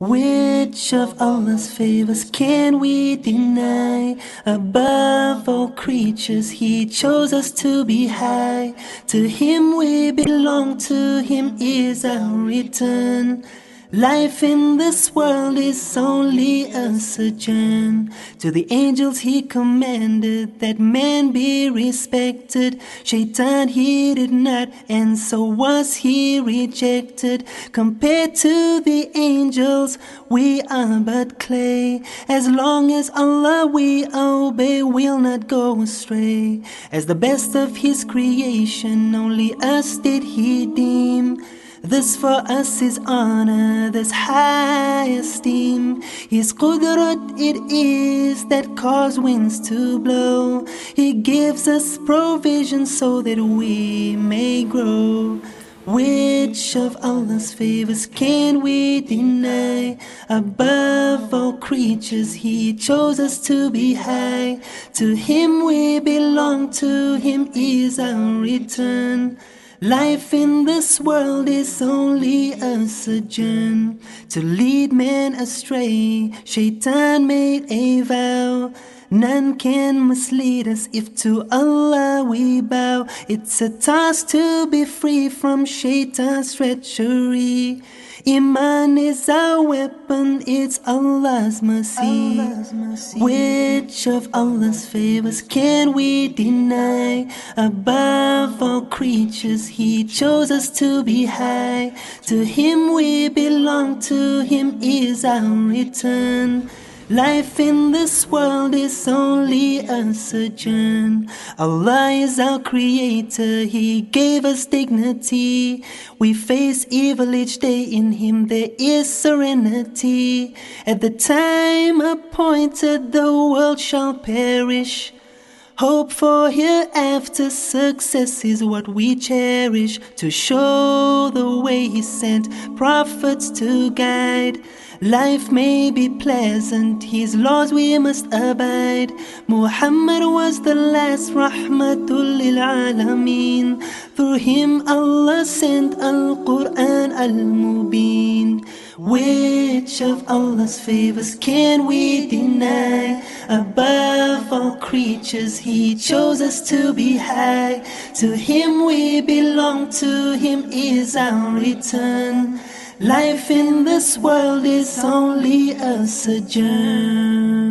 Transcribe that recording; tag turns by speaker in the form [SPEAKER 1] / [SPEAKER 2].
[SPEAKER 1] Which of Allah's favors can we deny? Above all creatures, He chose us to be high. To Him we belong, to Him is our return. Life in this world is only a sojourn. To the angels He commanded that man be respected. Shaitan he did not, and so was he rejected. Compared to the angels, we are but clay. As long as Allah we obey, we'll not go astray. As the best of His creation, only us did He deem. This for us is honor, this high esteem. His qudrat it is that cause winds to blow. He gives us provision so that we may grow. Which of Allah's favors can we deny? Above all creatures He chose us to be high. To Him we belong, to Him is our return. Life in this world is only a sojourn. To lead man astray, Shaitan made a vow. None can mislead us if to Allah we bow. It's a task to be free from Shaitan's treachery. Iman is our weapon, it's Allah's mercy. Which of Allah's favors can we deny? Above all creatures He chose us to be high. To Him we belong, to Him is our return. Life in this world is only a sojourn. Allah is our creator, He gave us dignity. We face evil each day, in Him there is serenity. At the time appointed the world shall perish. Hope for hereafter success is what we cherish. To show the way He sent prophets to guide. Life may be pleasant, His laws we must abide. Muhammad was the last rahmatul lil alameen. Through him Allah sent Al-Quran Al-Mubin. Which of Allah's favors can we deny? Above all creatures He chose us to be high. To Him we belong, to Him is our return. Life in this world is only a sojourn.